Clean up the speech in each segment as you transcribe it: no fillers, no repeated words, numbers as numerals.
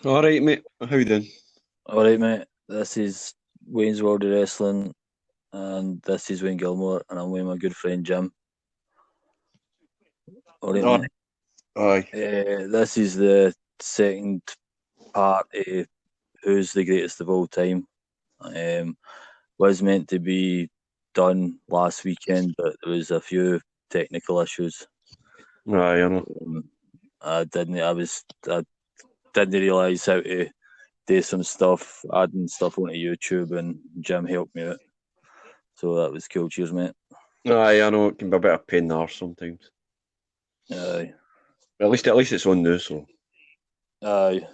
All right, mate. How you doing? All right, mate. This is Wayne's World of Wrestling, and this is Wayne Gilmore, and I'm with my good friend Jim. All right, All mate. right. Aye. This is the second part of Who's the Greatest of All Time. Um, was meant to be done last weekend, but there was a few technical issues. Aye, I know. I didn't realise how to do some stuff, adding stuff onto YouTube, and Jim helped me out. So that was cool. Cheers, mate. Aye, I know. It can be a bit of a pain in the arse sometimes. Aye. But at least it's on now, so Aye.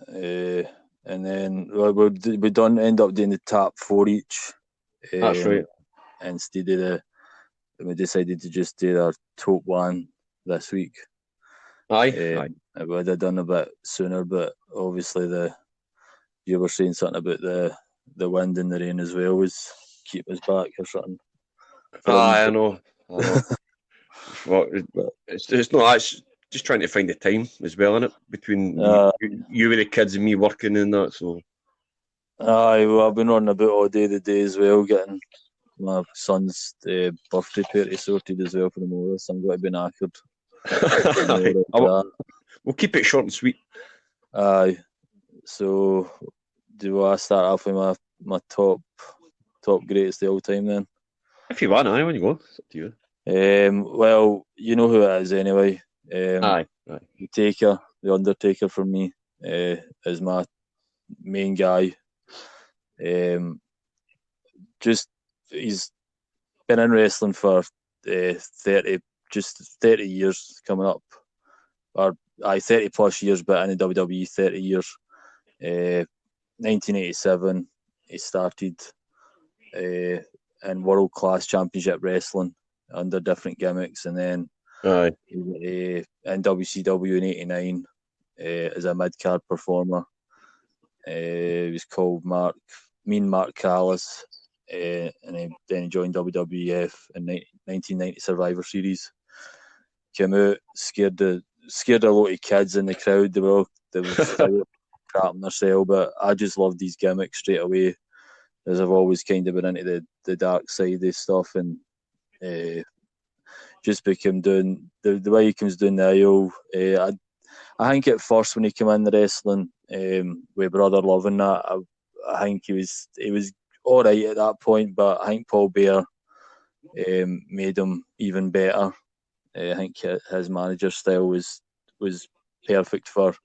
Uh, and then we done end up doing the top four each. that's right. Instead of we decided to just do our top one this week. Aye, aye. I would have done a bit sooner, but obviously you were saying something about the wind and the rain as well was keep us back or something for a wee Aye, I bit. know. I know. Well, But, it's not. It's just trying to find the time as well, innit? Between uh, you with the kids and me working and that. So well, I've been on about all day today as well, getting my son's birthday party sorted as well for tomorrow, so I'm going to be knackered. Aye. Tomorrow for that. We'll keep it short and sweet. Aye. So do I start off with my top greatest of all time then? If you want, aye, when you go, it's up to you. Well, you know who it is anyway. Aye, aye. The Taker, the Undertaker for me, is my main guy. Um, just he's been in wrestling for 30 years coming up, or 30 plus years, but in the WWE 30 years. 1987, he started in World Class Championship Wrestling under different gimmicks, and then Aye. in WCW in '89 as a mid card performer. He was called Mean Mark Callis, then he joined WWF in 1990 Survivor Series. Came out, scared a lot of kids in the crowd. They were still crapping themselves, but I just loved these gimmicks straight away, as I've always kind of been into the dark side of stuff, and just became doing the way he comes doing the aisle. I think at first when he came in the wrestling with Brother Love and that, I think he was all right at that point, but I think Paul Bear made him even better. I think his manager style was perfect for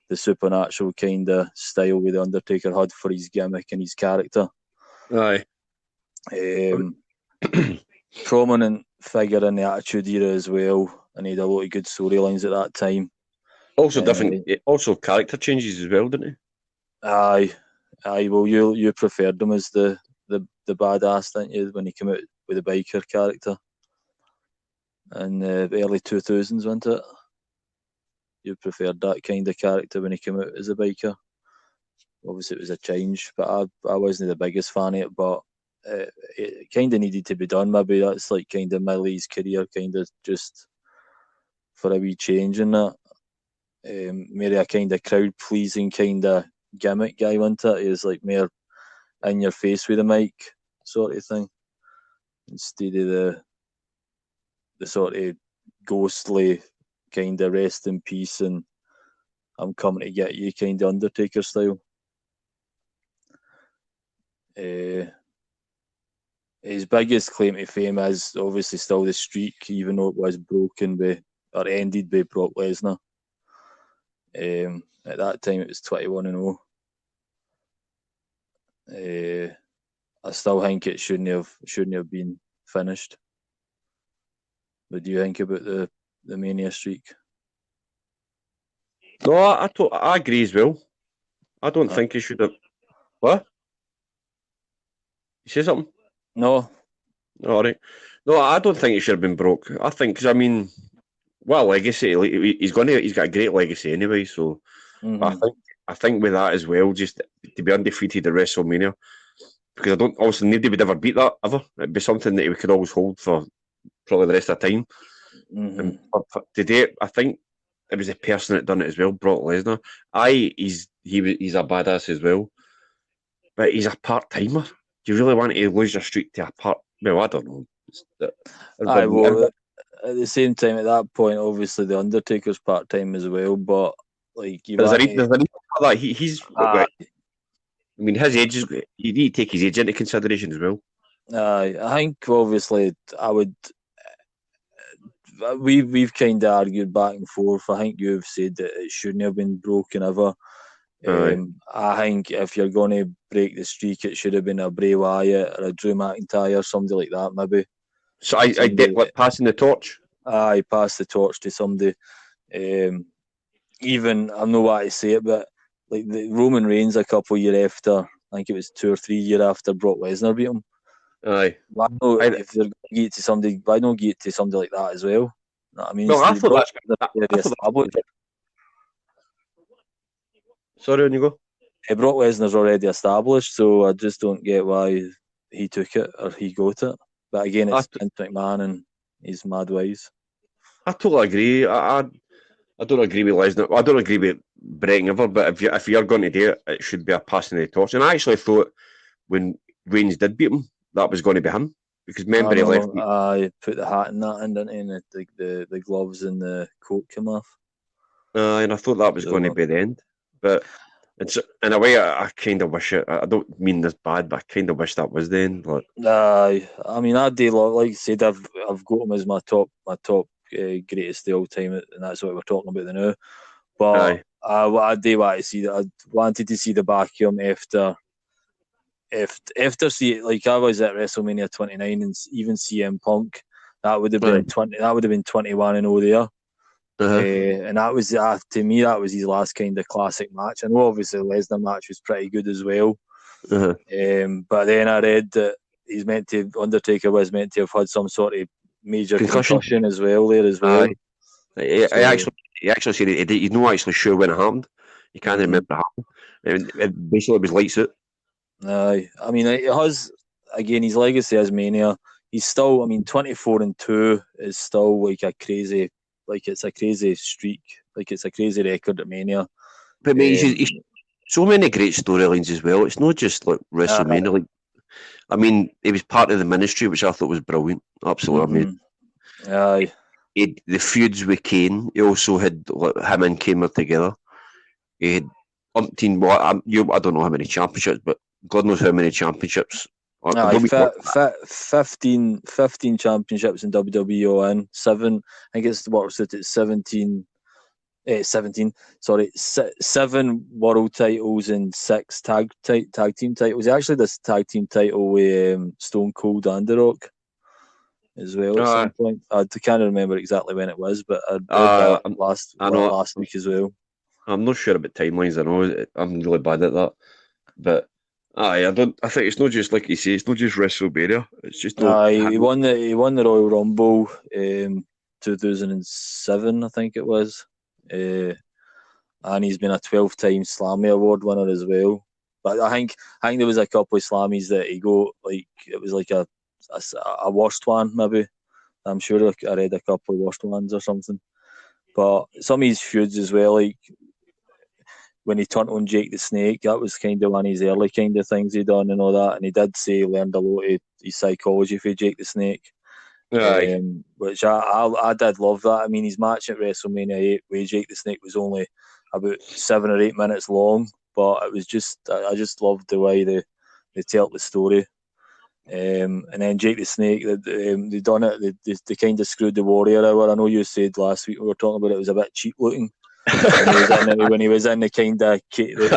the supernatural kind of style with the Undertaker had for his gimmick and his character. Aye. Prominent figure in the Attitude Era as well, and he had a lot of good storylines at that time. Also And different. Also character changes as well, didn't he? aye, well, you preferred him as the badass, didn't you, when he came out with a biker character in the early 2000s, wasn't it? You preferred that kind of character when he came out as a biker. Obviously, it was a change, but I wasn't the biggest fan of it, but it kind of needed to be done. Maybe that's like kind of Millie's career, kind of just for a wee change in that. Maybe a kind of crowd pleasing kind of gimmick guy, wasn't it? He was like more in your face with a mic sort of thing, instead of the sort of ghostly kind of rest in peace and I'm coming to get you kind of Undertaker style. Uh, his biggest claim to fame is obviously still the streak, even though it was broken by or ended by Brock Lesnar. At that time, it was 21-0. I still think it shouldn't have been finished. What do you think about the Mania streak? No, I agree as well. I don't think he should have. What? You say something? No. All right. No, I don't think he should have been broke. I think, because I mean, well, legacy. He's got a great legacy anyway. So, but Mm-hmm. I think with that as well, just to be undefeated at WrestleMania, because I don't obviously nobody would ever beat that ever. It'd be something that we could always hold for probably the rest of the time. And Mm-hmm. for today, I think. it was the person that done it as well, Brock Lesnar. He's a badass as well, but he's a part timer. Do you really want to lose your streak to a part? Well, I don't know. Well, at the same time, at that point, obviously the Undertaker's part time as well, but like you There's a want reason for that. He's. to, I mean, his age is. You need to take his age into consideration as well. I think obviously I would. We've kind of argued back and forth. I think you've said that it shouldn't have been broken ever. I think if you're going to break the streak, it should have been a Bray Wyatt or a Drew McIntyre, somebody like that, maybe. So I did like passing the torch. I passed the torch to somebody. Even I don't know why I say it, but like the Roman Reigns a couple of years after, I think it was 2 or 3 years after Brock Lesnar beat him. Aye. Why not, if they're going to give it to somebody, why not give it to somebody like that as well? You know what I mean? Well, I thought that's. Sorry, on you go. Brock Lesnar's already established, so I just don't get why he took it or he got it. But again, it's Vince McMahon and his mad ways. I totally agree. I don't agree with Lesnar. I don't agree with Brett ever. But if you're going to do it, it should be a passing the torch. And I actually thought when Reigns did beat him, that was going to be him because remember he left. I put the hat in that, and the gloves and the coat came off. And I thought that was going to be the end. But it's in a way, I kind of wish it. I don't mean this bad, but I kind of wish that was the end. Like, I mean, I do like I said, I've got him as my top greatest of all time, and that's what we're talking about now. But I do want to see that. I wanted to see the back of him after see, like I was at WrestleMania 29 and even CM Punk, that would have been 20. That would have been 21-0 there. And that was to me that was his last kind of classic match. I know obviously the Lesnar match was pretty good as well. But then I read that Undertaker was meant to have had some sort of major concussion as well there as well. He actually said he's not actually sure when it happened. He can't remember it happened. It basically was lights out. I mean, it has, again, his legacy as Mania. He's still, 24-2 is still like a crazy, it's a crazy streak. Like it's a crazy record at Mania. But mate, he's so many great storylines as well. It's not just like WrestleMania. He was part of the Ministry, which I thought was brilliant. Absolutely amazing. The feuds with Kane. He also had him and Kane were together. He had umpteen. I don't know how many championships, but God knows how many championships. 15 championships in WWE and 7. I think it's works out at 17. 7 world titles and 6 tag team titles. Actually, this tag team title with Stone Cold and The Rock as well at some point. I can't remember exactly when it was, but I read that last week as well. I'm not sure about timelines. I know I'm really bad at that, but I think it's not just like you say. It's not just WrestleMania. It's just he won the Royal Rumble 2007, I think it was. And he's been a 12-time Slammy Award winner as well. But I think there was a couple of Slammies that he got, like it was like a worst one maybe. I'm sure I read a couple of worst ones or something. But some of his feuds as well, like when he turned on Jake the Snake, that was kind of one of his early kind of things he done and all that. And he did say he learned a lot of his psychology for Jake the Snake. Which I did love that. I mean, his match at WrestleMania 8 with Jake the Snake was only about 7 or 8 minutes long, but it was just I just loved the way they told the story. And then Jake the Snake, they done it. They kind of screwed the Warrior Hour. I know you said last week we were talking about it was a bit cheap looking when he was in the kind of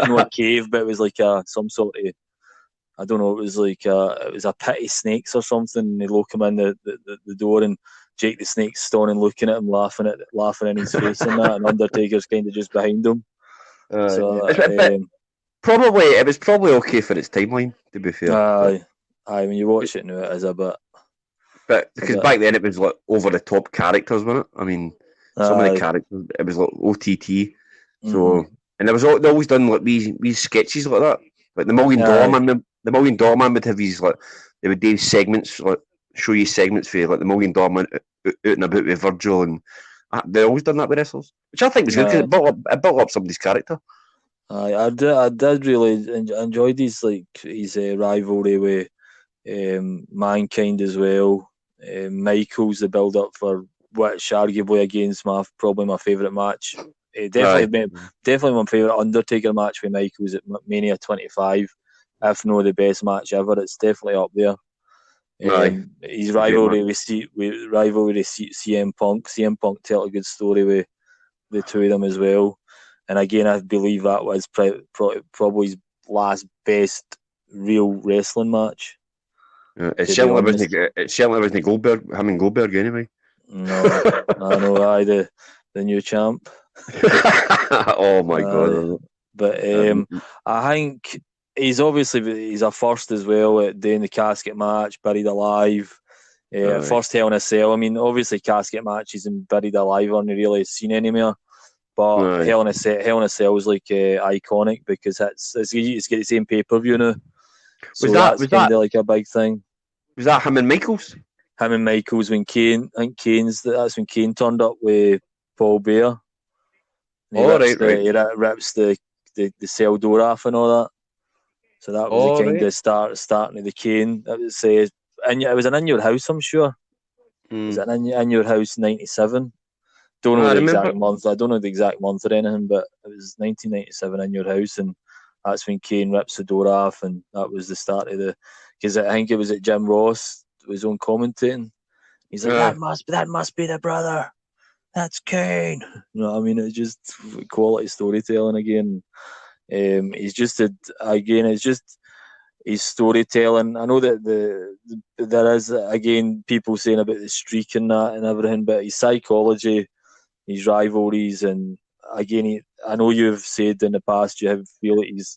not a cave, but it was like some sort of, I don't know, it was like it was a pit of snakes or something. And they lock him in the door, and Jake the Snake's standing looking at him, laughing in his face and that, and Undertaker's kind of just behind him. It was probably okay for its timeline, to be fair. When you watch it now, it is a bit. But because back then it was like over the top characters, wasn't it? I mean, some of the characters, it was like OTT. So, and they always done like these sketches like that, like the Million Dollar Man. The Million Dollar Man would have these they would do segments, show you segments for like the Million Dollar Man out and about with Virgil and They always done that with wrestlers, which I think was good because it built up somebody's character. I did really enjoy his rivalry with Mankind as well. Michaels, the build up for which arguably against probably my favourite match. Definitely my favourite Undertaker match with Michaels at Mania 25. If not the best match ever, it's definitely up there. His rivalry with CM Punk. CM Punk tell a good story with the two of them as well. And again, I believe that was probably his last best real wrestling match. It certainly wasn't Goldberg. Him and Goldberg anyway. No, I know. The new champ. Oh my god! But I think he's a first as well at doing the casket match, Buried Alive. First Hell in a Cell. I mean, obviously casket matches and Buried Alive aren't really seen anymore. But Hell in a Cell is like iconic because it's got the same pay-per-view now. So that's kind of like a big thing. Was that him and Michaels? Him and Michaels when Kane. I think that's when Kane turned up with Paul Bear. He rips the cell door off and all that. So that was the kind of starting of the Kane. It was an In Your House, I'm sure. Was it an In Your House 97? Don't know the exact month. I don't know the exact month or anything, but it was 1997 In Your House, and that's when Kane rips the door off, and that was the start of the. Because I think it was at Jim Ross was on commentating. He's like, that must be the brother. That's Kane. You know what I mean? It's just quality storytelling again. It's just his storytelling. I know that there is again people saying about the streak and that and everything, but his psychology, his rivalries, and again, I know you've said in the past you feel that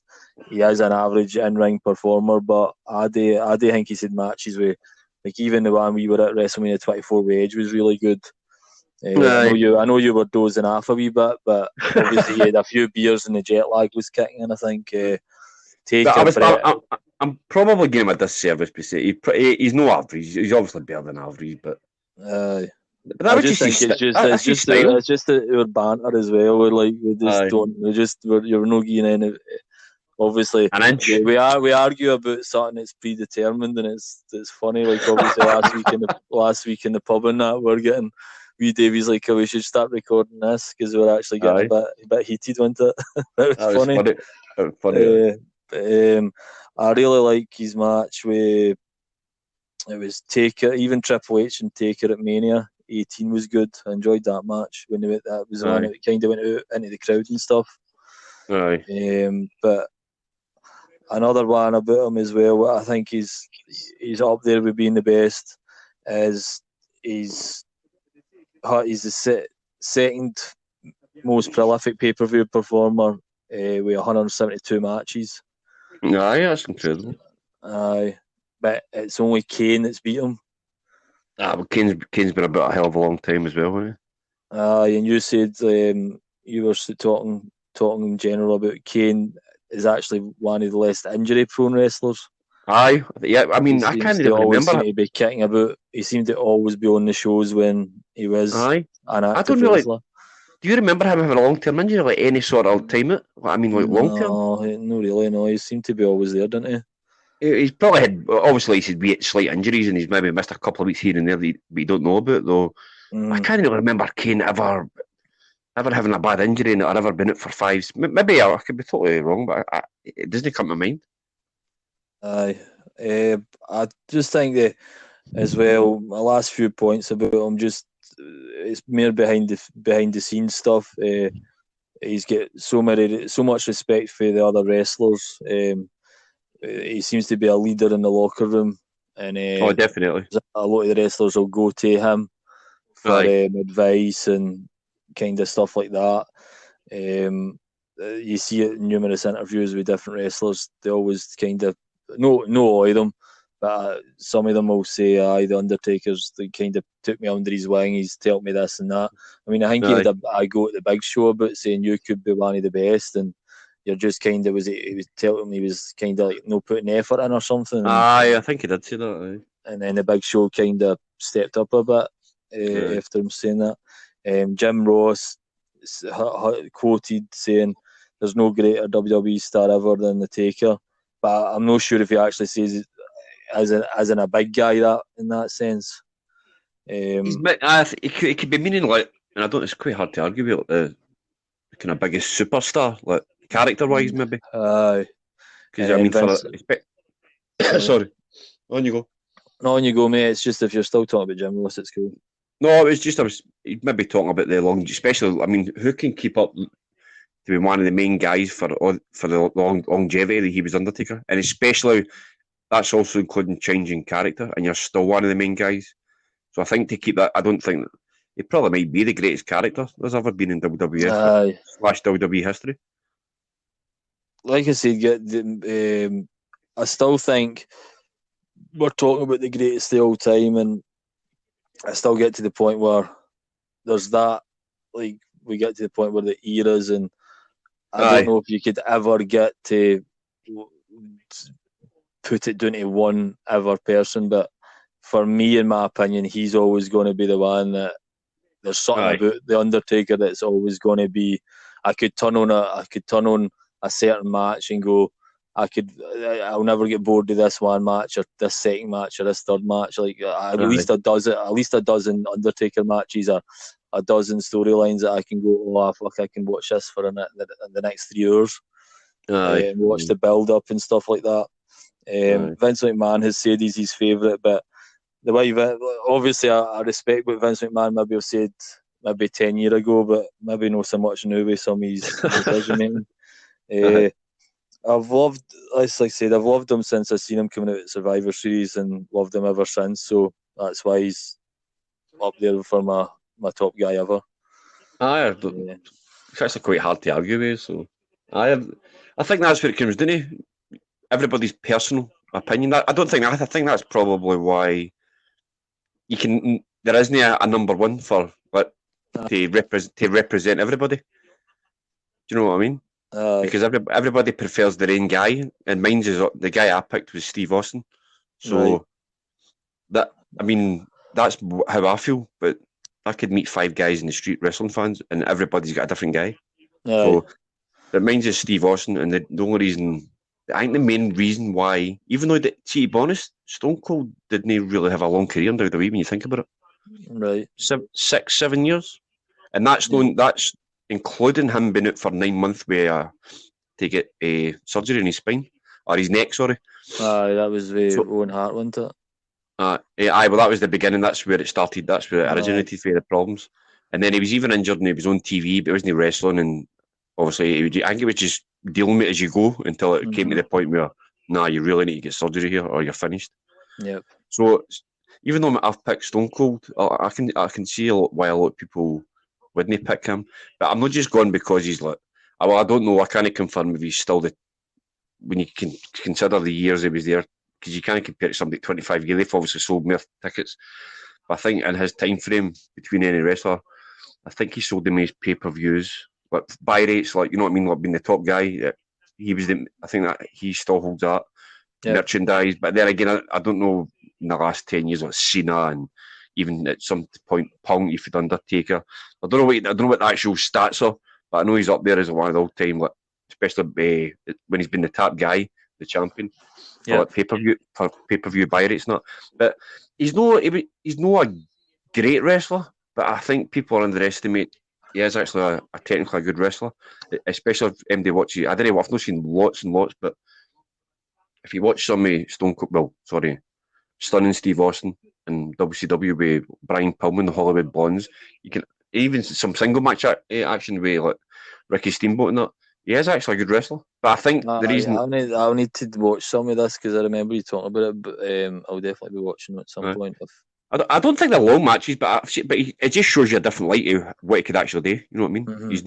he is an average in-ring performer, but I do think he's had matches with, like even the one we were at WrestleMania 24 with Edge was really good. I know you were dozing off a wee bit, but obviously you had a few beers and the jet lag was kicking in. I think. I'm probably giving him a disservice to say he's no average. He's obviously better than average, but. But I just think it's just our banter as well. You're not getting any. Obviously, an inch. We argue about something that's predetermined, and it's funny. Like obviously last week in the pub and that we're getting. Davey's like, we should start recording this because we're actually getting a bit heated, wasn't it? That was funny. I really like his match with. It was Taker, even Triple H and Taker at Mania 18 was good. I enjoyed that match when that was the one that kind of went out into the crowd and stuff. But another one about him as well, what I think he's up there with being the best, is he's the second most prolific pay-per-view performer with 172 matches. That's incredible. But it's only Kane that's beat him. Well, Kane's been about a hell of a long time as well, hasn't he? And you said you were talking in general about Kane is actually one of the less injury-prone wrestlers. I mean, I can't even remember. Seem to be kicking about. He seemed to always be on the shows when he was an active wrestler. Do you remember him having a long-term injury, like any sort of time? I mean, like long-term? No, not really. No, he seemed to be always there, didn't he? He's probably had, obviously, he's had slight injuries and he's maybe missed a couple of weeks here and there that we don't know about, though. I can't really remember Kane ever having a bad injury or ever been out for fives. Maybe I could be totally wrong, but it doesn't come to mind. I just think that, as well, my last few points about him, just it's more behind the scenes stuff. He's got so much respect for the other wrestlers. He seems to be a leader in the locker room, and definitely a lot of the wrestlers will go to him for advice and kind of stuff like that. You see it in numerous interviews with different wrestlers. They always kind of no all of them, but some of them will say, the Undertaker's kind of took me under his wing. He's told me this and that. I mean, I think he had a go at the Big Show about saying you could be one of the best, and you're just kind of he was telling me he was kind of like no putting effort in or something. I think he did say that. And then the Big Show kind of stepped up a bit after him saying that. Jim Ross quoted saying, "There's no greater WWE star ever than the Taker," but I'm not sure if he actually says it as in a big guy in that sense. It could be meaning like, and I don't. It's quite hard to argue with the kind of biggest superstar, like character-wise, maybe. Because I mean, Vince, sorry, on you go. No, on you go, mate. It's just if you're still talking about Jim Ross, it's cool. No, it was just I was maybe talking about the long, especially. I mean, who can keep up to be one of the main guys for the longevity that he was Undertaker, and especially that's also including changing character, and you're still one of the main guys. So I think to keep that, I don't think he probably might be the greatest character there's ever been in WWF / WWE history. Like I said, I still think we're talking about the greatest of all time, and I still get to the point where there's that, like, we get to the point where the eras, and I don't know if you could ever get to put it down to one ever person, but for me, in my opinion, he's always going to be the one that there's something about the Undertaker that's always going to be. I could turn on a certain match and go, I'll never get bored of this one match or this second match or this third match. Like at least a dozen Undertaker matches or a dozen storylines that I can go, oh fuck, I can watch this for the next 3 years. And watch the build up and stuff like that. Vince McMahon has said he's his favourite, but the way obviously I respect what Vince McMahon maybe have said maybe 10 years ago, but maybe not so much now with some of his decision making. I've loved, as I said, I've loved him since I've seen him coming out at Survivor Series and loved him ever since. So that's why he's up there for my top guy ever. It's actually quite hard to argue with. So I think that's what it comes down to. Everybody's personal opinion. I think that's probably why there isn't a number one for to represent everybody. Do you know what I mean? Because everybody prefers their own guy, and mine's is the guy I picked was Steve Austin. So that's how I feel. But I could meet 5 guys in the street, wrestling fans, and everybody's got a different guy. So, but mine's is Steve Austin, and the only reason, I think the main reason why, even though, to be honest, Stone Cold didn't really have a long career in WWE when you think about it. Right. 6, 7 years. And that's including him being out for 9 months to get a surgery in his spine, or his neck, sorry. That was Owen Hart, wasn't it? Well, that was the beginning. That's where it started. That's where it originated for the problems. And then he was even injured and he was on TV, but he wasn't wrestling. And obviously, I think he was just dealing with it as you go until it came to the point where, you really need to get surgery here or you're finished. Yep. So even though I've picked Stone Cold, I can see why a lot of people wouldn't pick him. But I'm not just going because he's like, I don't know. I can't confirm if he's still when you can consider the years he was there, because you can't compare to somebody 25 years. They've obviously sold more tickets. But I think in his time frame between any wrestler, I think he sold the most pay-per-views, like buy rates, like, you know what I mean, like being the top guy. He was I think that he still holds that merchandise. But then again, I don't know in the last 10 years, like Cena and even at some point Punk, if you'd Undertaker. I don't know what the actual stats are, but I know he's up there as one of the all-time, like, especially when he's been the top guy, the champion, for like pay-per-view buy rates. Not, but he's not a great wrestler. But I think people underestimate. He is actually a technically good wrestler, especially if MD watches. I don't know. I've not seen lots and lots, but if you watch some of Stunning Steve Austin and WCW with Brian Pillman, the Hollywood Blondes, you can even some single match action with like Ricky Steamboat and that. He is actually a good wrestler, but I think the reason I'll need to watch some of this because I remember you talking about it. But I'll definitely be watching it at some point. I don't think they're long matches, but it just shows you a different light of what he could actually do. You know what I mean? Mm-hmm. He's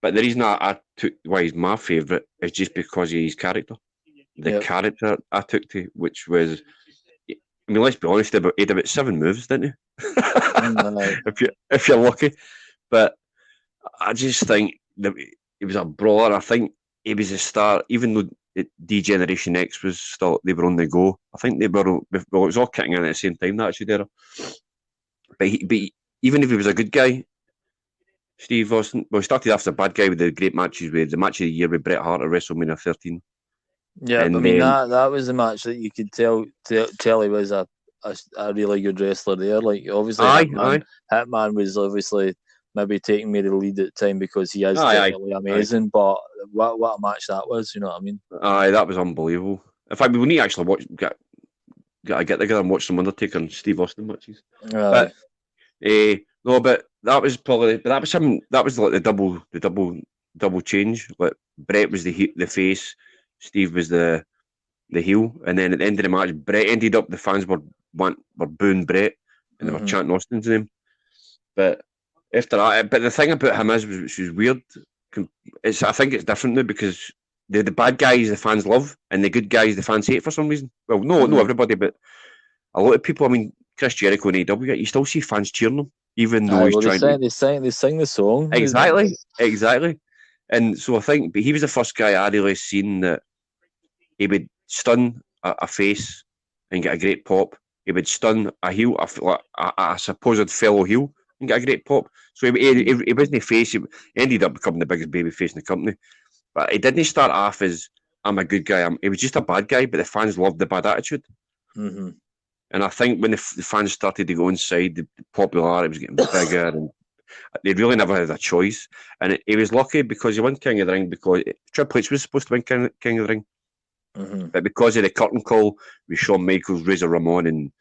but the reason I took why he's my favourite is just because of his character. The character I took to, which was, I mean, let's be honest, he had about 7 moves, didn't he? if you're lucky, but I just think that he was a brawler. I think he was a star, even though D-Generation X was still, they were on the go. I think they were, it was all kicking in at the same time, that actually there. But even if he was a good guy, Steve Austin, well, he started off as a bad guy with the great matches, with the match of the year with Bret Hart at WrestleMania 13. Yeah, and I mean then, that was the match that you could tell he was a really good wrestler there. Like obviously Hitman was obviously maybe taking me the lead at the time because he is technically amazing. But what a match that was, you know what I mean? Aye, that was unbelievable. In fact, we need to actually get together and watch some Undertaker and Steve Austin matches. Aye. But no, but that was probably, but that was something, that was like the double change. Like Bret was the face, Steve was the heel, and then at the end of the match, Bret ended up, the fans were booing Bret, and they were chanting Austin's name. But after that, but the thing about him is, which is weird, I think it's different now, because the bad guys the fans love, and the good guys the fans hate for some reason. Well, not everybody, but a lot of people. I mean, Chris Jericho in AEW, you still see fans cheering him, even though he's trying to. They sing the song. Exactly. And so I think, but he was the first guy I really seen that he would stun a face and get a great pop. He would stun a heel, a supposed fellow heel, and get a great pop. So he wasn't a face. He ended up becoming the biggest baby face in the company. But he didn't start off as, I'm a good guy. He was just a bad guy, but the fans loved the bad attitude. Mm-hmm. And I think when the fans started to go inside, the popularity was getting bigger, and they really never had a choice. And he was lucky because he won King of the Ring, because Triple H was supposed to win King of the Ring. Mm-hmm. But because of the curtain call with Shawn Michaels, Razor Ramon, and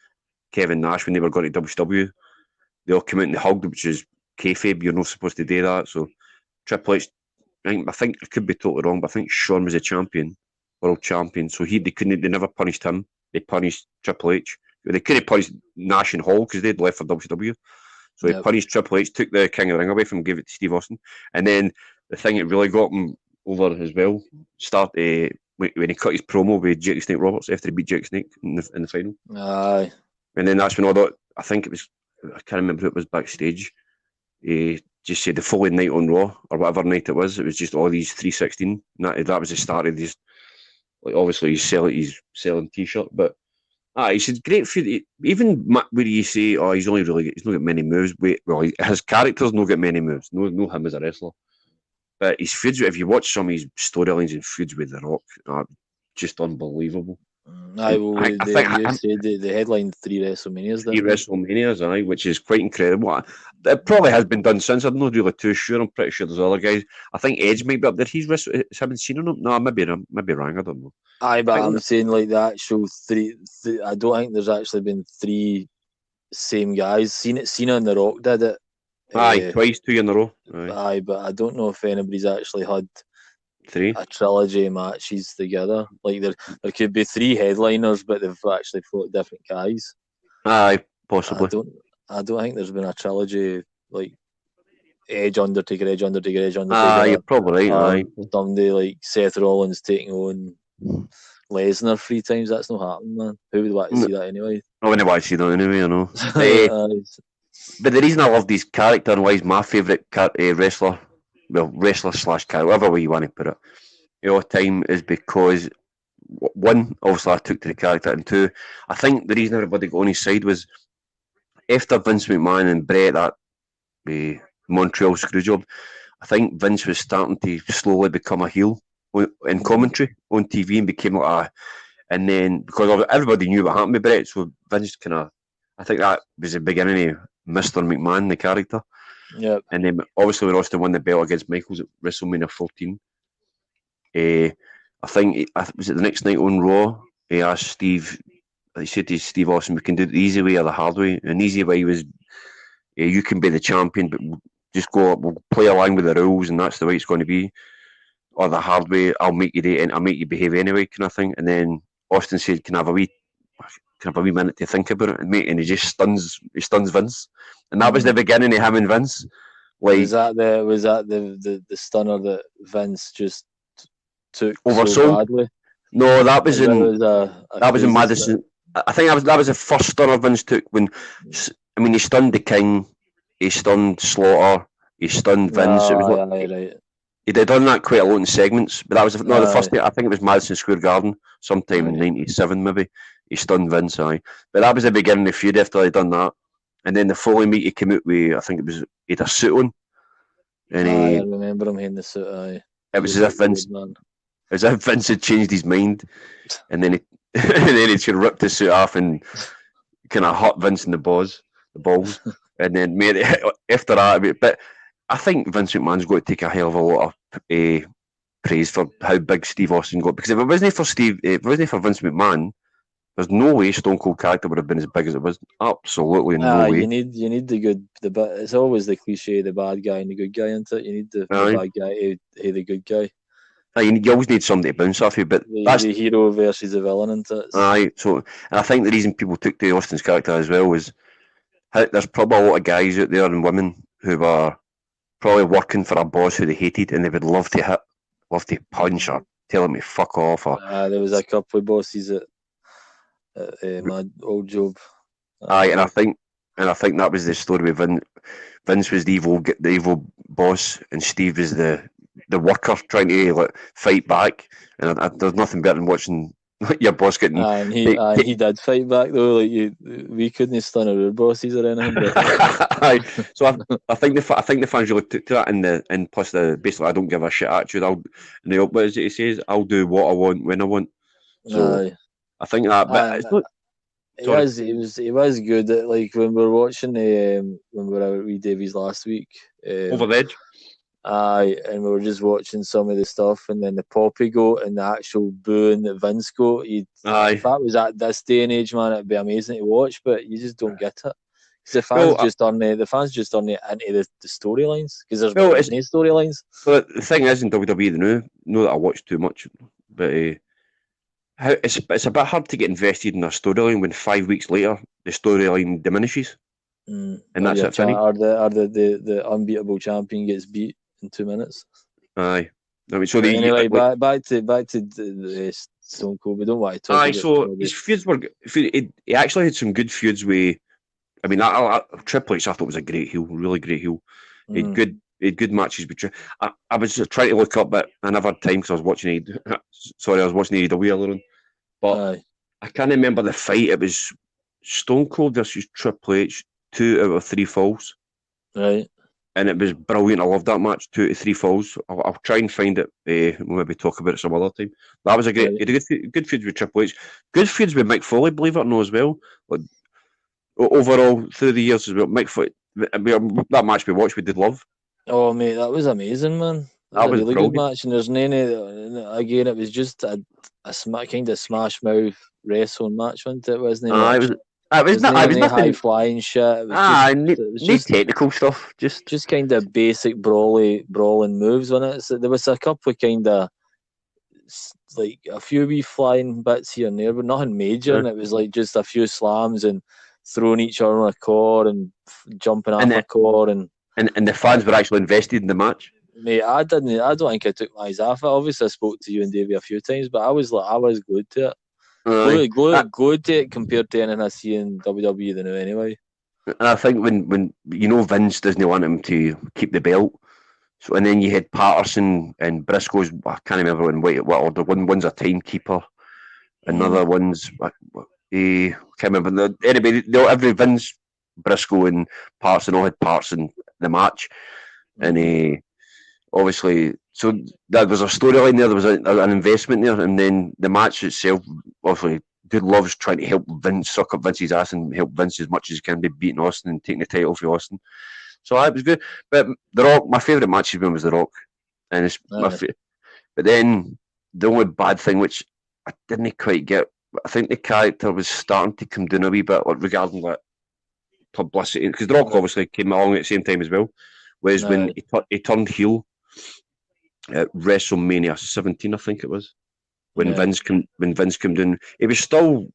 Kevin Nash when they were going to WCW, they all came out and they hugged, which is kayfabe. You're not supposed to do that. So Triple H, I think I could be totally wrong, but I think Shawn was a champion, world champion. So they never punished him. They punished Triple H. They could have punished Nash and Hall because they'd left for WCW. So he punished Triple H, took the King of the Ring away from him, gave it to Steve Austin. And then the thing that really got him over as well, when he cut his promo with Jake the Snake Roberts after he beat Jake Snake in the final. Aye. And then that's when I think it was, I can't remember who it was backstage. He just said the following night on Raw, or whatever night it was just all these 316. That was the start of these. Like, obviously he's selling t-shirt, but he's a great feud. Even where you say, he's not got many moves. His character's not got many moves. No, him as a wrestler. But his feuds, if you watch some of his storylines and feuds with The Rock, just unbelievable. They headlined 3 WrestleManias. 3 WrestleManias, which is quite incredible. It probably has been done since. I'm not really too sure. I'm pretty sure there's other guys. I think Edge might be up there. Haven't seen him. No, maybe wrong. I don't know. But I'm saying like the actual 3. I don't think there's actually been 3 same guys. Cena and The Rock did it. Twice, 2 in a row. But I don't know if anybody's actually had 3 a trilogy of matches together. Like there could be 3 headliners, but they've actually fought different guys. Possibly. I don't think there's been a trilogy like Edge Undertaker. You're probably right. Someday like Seth Rollins taking on Lesnar 3 times. That's not happening, man. Who would want to see that anyway? I wouldn't want to see that anyway, I know. But the reason I love these character and why he's my favourite wrestler, well, wrestler / character, whatever way you want to put it, all the time, is because, 1, obviously I took to the character, and 2, I think the reason everybody got on his side was after Vince McMahon and Bret, that Montreal Screwjob, I think Vince was starting to slowly become a heel in commentary on TV, and became like and then because everybody knew what happened with Bret, so Vince I think that was the beginning of Mr. McMahon, the character. Yeah. And then obviously when Austin won the belt against Michaels at WrestleMania 14, I think was it the next night on Raw, he asked Steve, he said to Steve Austin, we can do it the easy way or the hard way. And the easy way was, you can be the champion, but just go up, we'll play along with the rules, and that's the way it's going to be. Or the hard way, I'll make you do it, and I'll make you behave anyway, kind of thing. And then Austin said, can I have a wee minute to think about it? And he just stuns Vince. And that was the beginning of him and Vince. Like, was that the stunner that Vince just took oversold? So badly? No, that was in Madison. I think that was the first stunner Vince took when, I mean, he stunned the King, he stunned Slaughter, he stunned Vince. Right. He'd done that quite a lot in segments, but that was the first day. I think it was Madison Square Garden, sometime in '97 maybe. He stunned Vince, But that was the beginning of the feud after he'd done that. And then the following week he came out with, I think he had a suit on. And I remember him in the suit. It was as if Vince had changed his mind, and then he just ripped the suit off and kind of hurt Vince in the balls, and then made it after that. But I think Vince McMahon's got to take a hell of a lot of praise for how big Steve Austin got, because if it wasn't for Vince McMahon, there's no way Stone Cold character would have been as big as it was. Absolutely no way. You need the good, it's always the cliche, the bad guy and the good guy, isn't it? You need the bad guy to the good guy. You always need somebody to bounce off you, but that's the hero versus the villain, isn't it? So, and I think the reason people took to Austin's character as well was there's probably a lot of guys out there and women who were probably working for a boss who they hated, and they would love to punch or tell him to fuck off. Or there was a couple of bosses at my old job. And I think that was the story with Vince. Vince was the evil boss, and Steve was the worker trying to fight back. And there's nothing better than watching your boss getting. And he did fight back though. We couldn't stun our bosses or anything. But... So I think the fans really took to that, and plus basically I don't give a shit attitude. What is it he says? I'll do what I want when I want. So I think that, but it's not. It was good. Like when we were watching when we were out with Davies last week, Over the Edge. And we were just watching some of the stuff, and then the Poppy goat and the actual booing that Vince got. If that was at this day and age, man, it'd be amazing to watch. But you just don't get it. Because the fans just aren't into the storylines, because there's no storylines. Well, the thing is, in WWE, know that I watch too much, but. It's a bit hard to get invested in a storyline when 5 weeks later the storyline diminishes, and that's it. Or the unbeatable champion gets beat in 2 minutes. Aye, I mean, so anyway, back to the Stone Cold. We don't want to talk. Aye, so his feuds were. He actually had some good feuds with. I mean, Triple H I thought was a great heel, really great heel. He had good matches with. I was just trying to look up, but I never had time because I was watching. I was watching AEW earlier on, but I can't remember the fight. It was Stone Cold versus Triple H, 2 out of 3 falls. Right. And it was brilliant. I loved that match, 2 to 3 falls. I'll try and find it. We'll maybe talk about it some other time. That was a great. He had good feuds with Triple H. Good feuds with Mick Foley, believe it or not, as well. Like, overall, through the years as well, Mick Foley. That match we watched, we did love. Oh mate, that was amazing, man. That was a really good match, and there's again, it was just a kind of smash mouth wrestling match, wasn't it? Wasn't it? It was nothing high flying shit. It was just technical stuff. Just kind of basic brawling moves, wasn't it? So there was a couple of kind of like a few wee flying bits here and there, but nothing major. And it was like just a few slams and throwing each other on a core and jumping off a core and the fans were actually invested in the match. Mate, I don't think I took my eyes off it. Obviously, I spoke to you and Davey a few times, but I was glued to it. Glued to it compared to anything I see in WWE now anyway. And I think when Vince doesn't want him to keep the belt, so and then you had Patterson and Briscoe's. I can't remember what order. One's a timekeeper, another one's can't remember. Anyway, every Vince, Briscoe and Patterson all had parts in the match, and obviously, so there was a storyline there. There was an investment there, and then the match itself, obviously, Good Love's trying to help Vince suck up Vince's ass and help Vince as much as he can be beating Austin and taking the title for Austin. So it was good. But The Rock, my favourite match has been was The Rock, and it's but then the only bad thing, which I didn't quite get, I think the character was starting to come down a wee bit regarding publicity, because The Rock obviously came along at the same time as well. Whereas when he turned heel at WrestleMania 17, I think it was, when Vince came down, he was still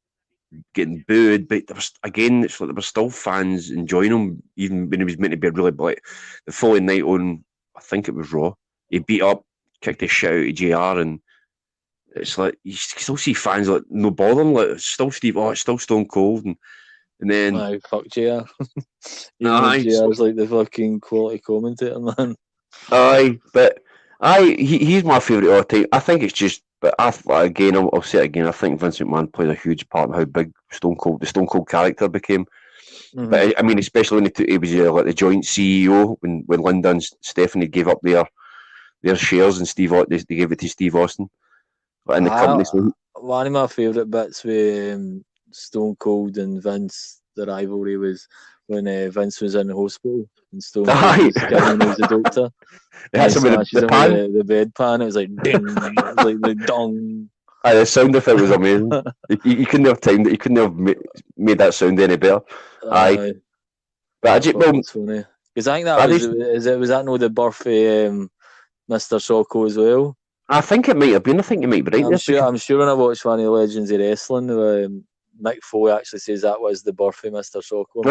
getting booed, but there was, again, it's like there were still fans enjoying him, even when he was meant to be really like the following night on, I think it was Raw. He beat up, kicked the shit out of JR, and it's like you still see fans like no bother him, like it's still Steve, it's still Stone Cold, and then fuck JR. JR's like the fucking quality commentator, man. He's my favourite all the time. I think it's just, but I'll say it again. I think Vince McMahon plays a huge part in how big the Stone Cold character became. But I mean, especially when he was like the joint CEO when Linda and Stephanie gave up their shares and they gave it to Steve Austin in the company. So one of my favourite bits with Stone Cold and Vince, the rivalry was when Vince was in the hospital and Stone Cold was screaming as the doctor. That's the pan. The bedpan. It was like ding. It was like the dong. The sound effect was amazing. You couldn't have timed it. You couldn't have made that sound any better. Aye. But it's funny. Because I think that was that no the birth of Mr. Socko as well? I think it might have been. I think you might be right. I'm sure when I watched one of the Legends of Wrestling, Mick Foley actually says that was the birth of Mr. Socko.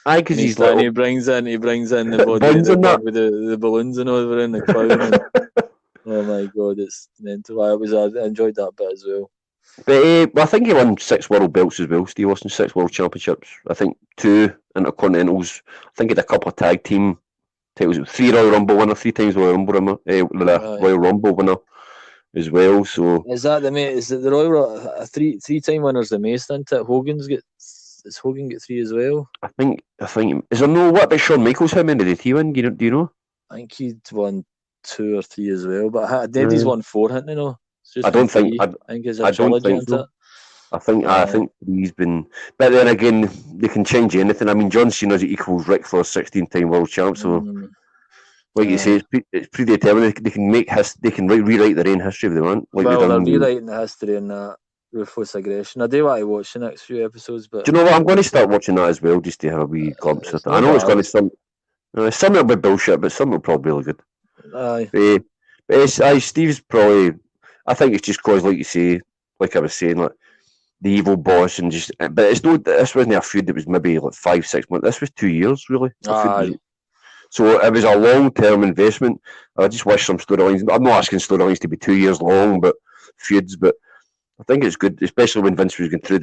Aye, because he brings in the body with the balloons and over in the clown. Oh my god, it's mental. I enjoyed that bit as well. But I think he won 6 world belts as well. Steve Austin, 6 world championships. I think 2 intercontinentals. I think he had a couple of tag team titles. 3 Royal Rumble winner, 3 times Royal Rumble winner, Royal Rumble winner as well. So is that the mate? Is it the Royal 3-time winners the most? Isn't it? Does Hogan get 3 as well? I think. Is there no what about Shawn Michaels? How many did he win? Do you know? I think he'd won 2 or 3 as well. But Eddie's won 4, hadn't he? No. I don't think. I think it's a trilogy, isn't it? I think he's been. But then again, they can change anything. I mean, John Cena's equals Ric Flair's 16-time world champ. So, like you say, it's predetermined. They can they can rewrite their own history if they want. Like they're rewriting the history in that ruthless aggression. I do want to watch the next few episodes, but do you know what? I'm going to start watching that as well, just to have a wee glimpse of it. I know it's going to some will be bullshit, but some will probably be good. Aye. But Steve's probably. I think it's just cause, like you say, like I was saying, like the evil boss and just. But it's no. This wasn't a feud that was maybe like 5-6 months. This was 2 years, really. So it was a long-term investment. I just wish some storylines. I'm not asking storylines to be 2 years long, but feuds. But I think it's good, especially when Vince was going through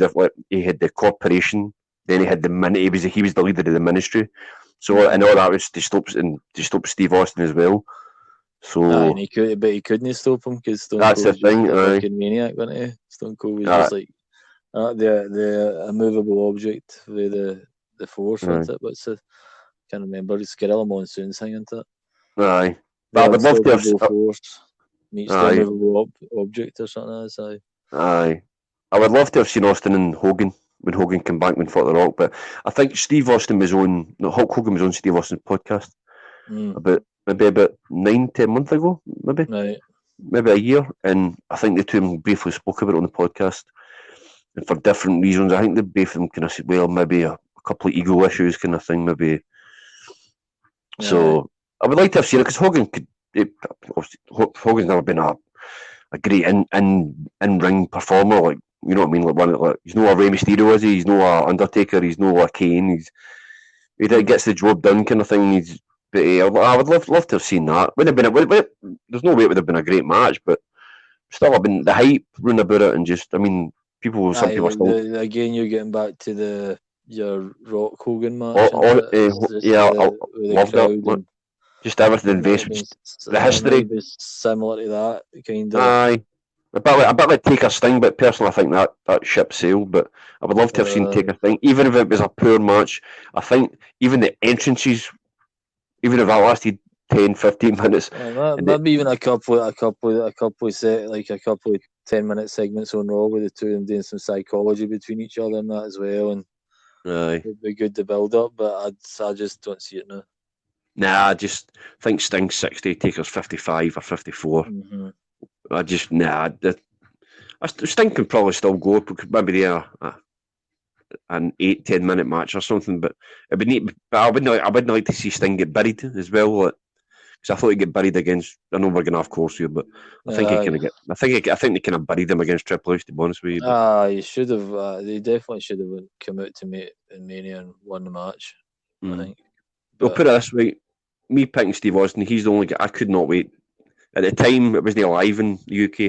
he had the corporation, then he had he was the leader of the ministry. So and all that was to stop Steve Austin as well. So and he couldn't stop him because Stone Cold was a fucking maniac, wasn't he? Stone Cold was just like the immovable object with the force, wasn't it? But can't remember. It's Gorilla Monsoon singing it. Aye, but I would love to have force meets the immovable object or something. Aye, I would love to have seen Austin and Hogan when Hogan came back and fought The Rock. But I think Steve Austin was on. No, Hulk Hogan was on Steve Austin's podcast about 9-10 months ago, maybe a year, and I think the two of them briefly spoke about it on the podcast, and for different reasons. I think the both of them kind of said, well, maybe a couple of ego issues, kind of thing, maybe. Yeah. So I would like to have seen it because Hogan's never been a great in ring performer, like, you know what I mean, like he's no a Rey Mysterio, is he? He's no a Undertaker, he's no a Kane. He gets the job done, kind of thing. But I would love to have seen that. There's no way it would have been a great match, but still, I've been the hype running about it, and just, I mean, people are still. Again, you're getting back to your Rock Hogan match. I love that. Just everything, investment, the history. Similar to that, kind of. Aye. A bit like Take a Sting, but personally, I think that ship sailed. But I would love to have seen Take a Sting, even if it was a poor match. I think even the entrances. Even if that lasted 10-15 minutes, maybe even a couple of 10-minute segments on Raw with the two of them doing some psychology between each other and that as well, and it'd be good to build up. But I just don't see it now. Nah, I just think Sting's 60, Taker's 55 or 54. Mm-hmm. I just Sting can probably still go because maybe an 8-10 minute match or something, but it would need. But I wouldn't like to see Sting get buried as well, because I thought he'd get buried against. I know we're gonna have course here, but I think he can get. I think they kind of buried him against Triple H, to be honest with you. He should have. They definitely should have come out to Mania and won the match. I think. We'll put it this way: me picking Steve Austin, he's the only guy I could not wait. At the time, it wasn't live in the UK.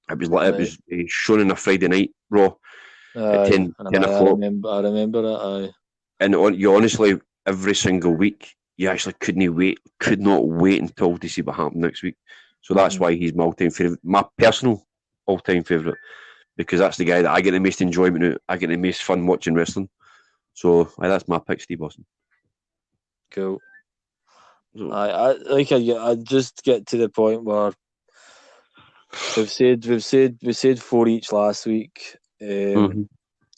It was shown on a Friday night Raw. At 10 o'clock. I remember that. And you honestly, every single week, you actually could not wait until to see what happened next week. So that's why he's my all-time favourite, my personal all-time favourite, because that's the guy that I get the most enjoyment out. I get the most fun watching wrestling. So that's my pick, Steve Austin. Cool. So, I just get to the point where we said 4 each last week, and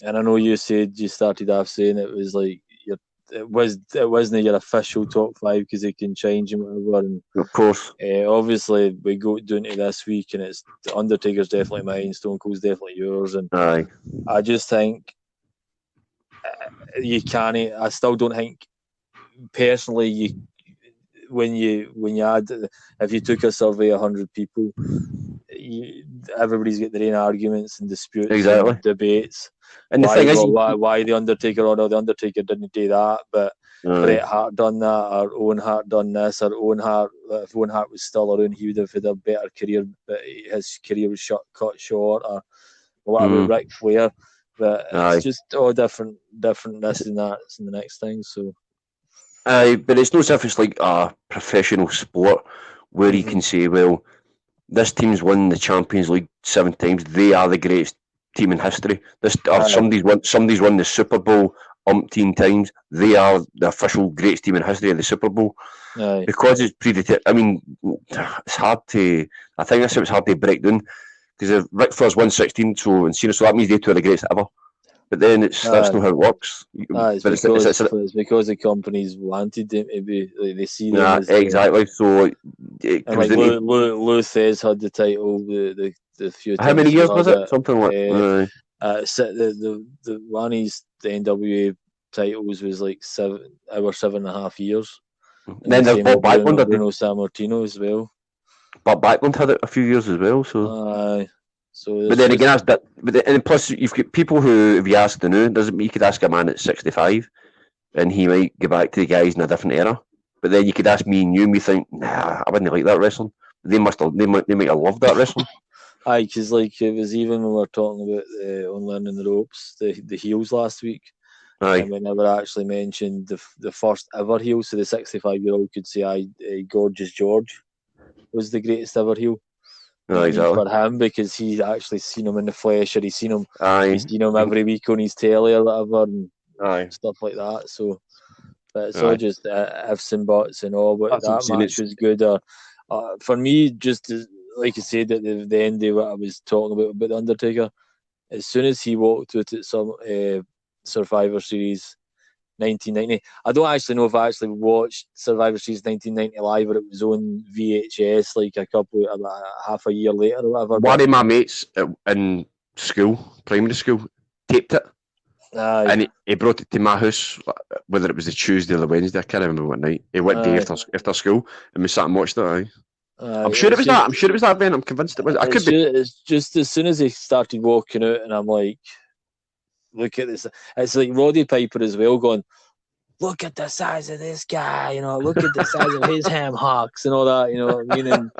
I know you started off saying it was like it wasn't your official top 5 because it can change and whatever. And of course, obviously we go down to this week, and it's the Undertaker's definitely mine, Stone Cold's definitely yours, and I just think you can't. I still don't think personally when you add, if you took a survey of 100 people, everybody's got their own arguments and disputes and debates. And why the Undertaker? Oh no, the Undertaker didn't do that, but Bret Hart done that, or Owen Hart done this, or Owen Hart, if Owen Hart was still around, he would have had a better career, but his career was cut short, or whatever. Ric Flair, but it's just all different this and that and the next thing. So, but it's no difference like a professional sport where you can say, well, this team's won the Champions League 7 times. They are the greatest team in history. Somebody's won the Super Bowl umpteen times. They are the official greatest team in history of the Super Bowl. Because it's predetermined. I mean, it's hard to. I think that's how it's hard to break down because Ric Flair's won 16, so that means they two are the greatest ever. But then that's not how it works. It's because the companies wanted them to be. Like, they see them as exactly. So, Luthez had the title. The few. How many years was it? Something like. The one the NWA titles was like 7.5 years. Then there's Bob Backlund. Bruno Sammartino as well. Bob Backlund had it a few years as well. So. So but then again, and plus you've got people who, if you ask the new, you could ask a man at 65, and he might go back to the guys in a different era. But then you could ask me and you, and we think, nah, I wouldn't like that wrestling. They might have loved that wrestling. Because like it was even when we were talking about on learning the ropes, the heels last week. And we never actually mentioned the first ever heel. So the 65-year-old could say, Gorgeous George was the greatest ever heel. For him, because he's actually seen him in the flesh, or he's seen him every week on his telly or whatever, and stuff like that. So, but it's all just ifs and buts and all. But that match was good. For me, just like I said at the end of what I was talking about the Undertaker, as soon as he walked out at some Survivor Series 1990. I don't actually know if I actually watched Survivor Series 1990 live, or it was on VHS like about half a year later or whatever. One of my mates in school, primary school, taped it. And he brought it to my house, whether it was the Tuesday or the Wednesday, I can't remember what night. He went day after school, and we sat and watched it. I'm sure it was that. I'm sure it was that, Ben. I'm convinced it was. It's just as soon as he started walking out, and I'm like, look at this. It's like Roddy Piper as well going, look at the size of this guy, look at the size of his ham hocks and all that, you know what I mean?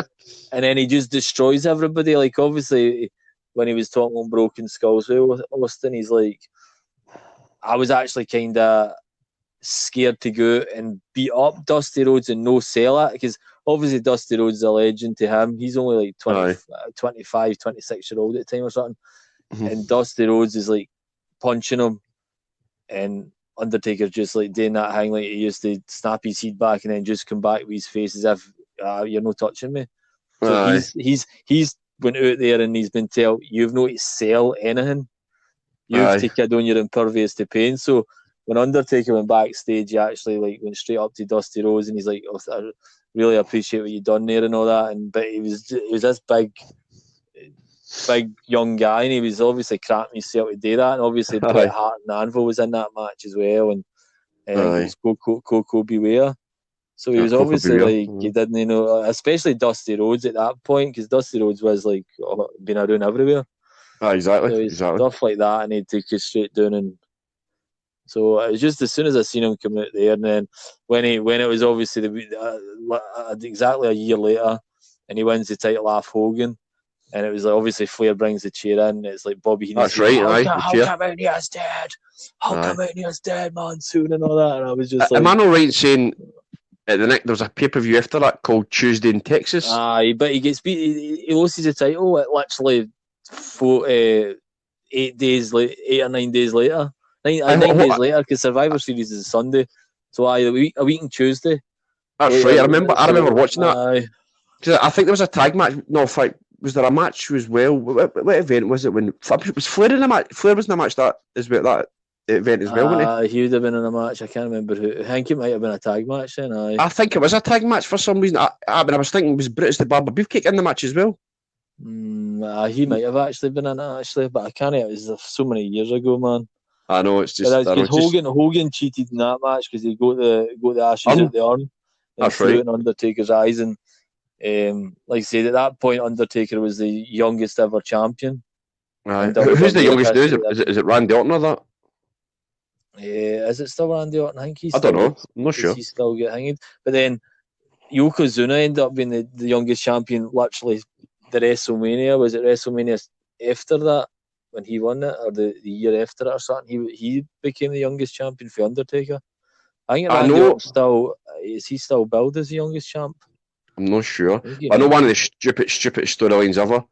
And then he just destroys everybody. Like, obviously, when he was talking on Broken Skulls with Austin, he's like, I was actually kind of scared to go and beat up Dusty Rhodes and no sell it, because obviously Dusty Rhodes is a legend to him. He's only like 25, 26-year-old at the time or something. Mm-hmm. And Dusty Rhodes is like punching him, and Undertaker just like doing that thing like he used to snap his head back and then just come back with his face as if you're not touching me. So he's went out there and he's been told, you've not to sell anything. You've taken it on, you're impervious to pain. So when Undertaker went backstage, he actually like went straight up to Dusty Rhodes and he's like, oh, I really appreciate what you've done there and all that. But he was this big young guy, and he was obviously crapping himself to do that. And obviously Bret Hart and Anvil was in that match as well, and it was Coco Beware. So he was obviously like, he didn't, especially Dusty Rhodes at that point, because Dusty Rhodes was like been around everywhere. Exactly. Stuff like that, and he'd take it straight down. And so it was just as soon as I seen him come out there, and then when it was obviously exactly a year later, and he wins the title off Hogan. And it was like, obviously Flair brings the chair in. It's like Bobby Heenan. That's right. How come India's dead? How come India's dead, monsoon and all that? And I was just like, am I not right in saying there was a pay-per-view after that called Tuesday in Texas? But he gets beat. He loses the title at literally 8 or 9 days later. 9 days later, because Survivor Series is Sunday, so a week on Tuesday. That's right. I remember watching that. I think there was a tag match. No, fight. Was there a match as well? What event was it? Was Flair in a match? Flair was in a match that event as well, wasn't he? He would have been in a match. I can't remember who. I think it might have been a tag match then. I think it was a tag match for some reason. I was thinking, was Brutus the Barber Beefcake in the match as well? He might have actually been in it, but I can't. It was so many years ago, man. I know, it's just because Hogan cheated in that match because he got the ashes at the urn and threw it in Undertaker's eyes, and like I said, at that point Undertaker was the youngest ever champion. Right. Who's the youngest now? Is it Randy Orton or that? Is it still Randy Orton? I think I don't know. I'm not sure. He still get hanged. But then Yokozuna ended up being the youngest champion literally the WrestleMania. Was it WrestleMania after that when he won it, or the year after it or something? He became the youngest champion for Undertaker. I think Randy Orton is he still billed as the youngest champ? I'm not sure. I know one of the stupid storylines ever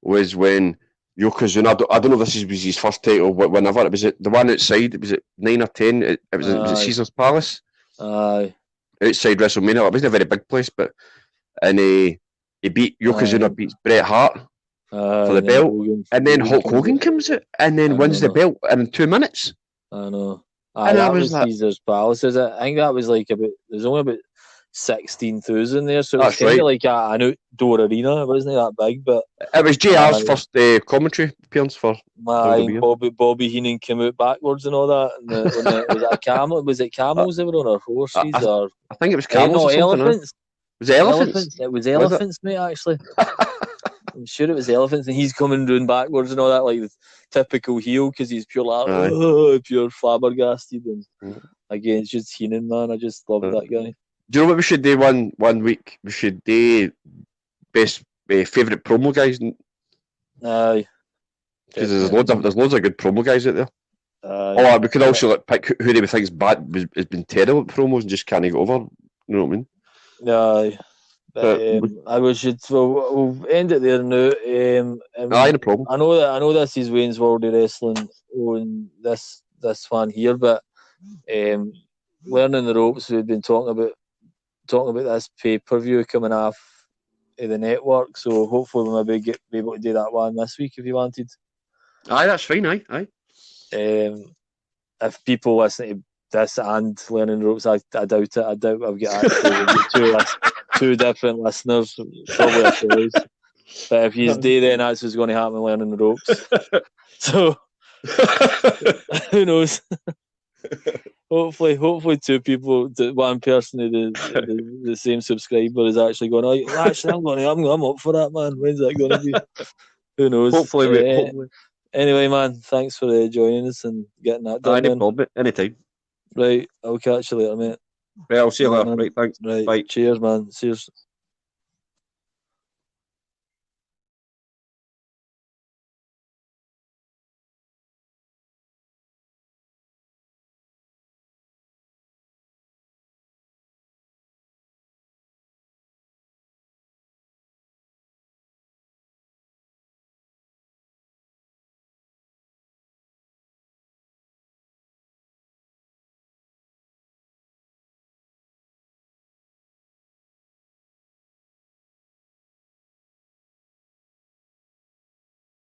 was when Yokozuna, I don't know if this was his first title, whenever, was it the one outside, was it 9 or 10? It was it Caesar's Palace? Aye. Outside WrestleMania. It wasn't a very big place, and he beat Yokozuna, beats Bret Hart for the belt, and then Hulk Hogan comes out and then wins the belt in 2 minutes. I know. And that was Caesar's Palace. I think that was like there's only about 16,000 there, so it's kind of like an outdoor arena. It wasn't that big, but it was JR's first commentary appearance for Bobby Heenan came out backwards and all that. And was it a camel? Was it camels that were on, or horses? I think it was camels. No, elephants. Was it elephants? It was elephants, mate. Actually, I'm sure it was elephants, and he's coming down backwards and all that, like the typical heel, because he's pure flabbergasted. And again, it's just Heenan, man. I just love that guy. Do you know what we should do one week? We should do best favourite promo guys. Aye. Because there's loads of good promo guys out there. We could also pick who they think has been terrible at promos and just can't get over. You know what I mean? Aye. We'll end it there now. No problem. I know this is Wayne's World of Wrestling on this one here, but learning the ropes. We've been talking about this pay-per-view coming off the network, so hopefully we'll maybe be able to do that one this week if you wanted. Aye, that's fine. Aye. If people listen to this and learning the ropes, I doubt it. I doubt I've got two different listeners, probably a choice. But if you do, then that's what's going to happen learning the ropes. So who knows? Hopefully, two people, one person of the same subscriber is actually going. Oh, actually, I'm up for that, man. When's that going to be? Who knows? Hopefully. Anyway, man, thanks for joining us and getting that done. No problem. Anytime. Right, I'll catch you later, mate. Right, I'll see you later. Right, thanks. Right, bye. Cheers, man. Cheers.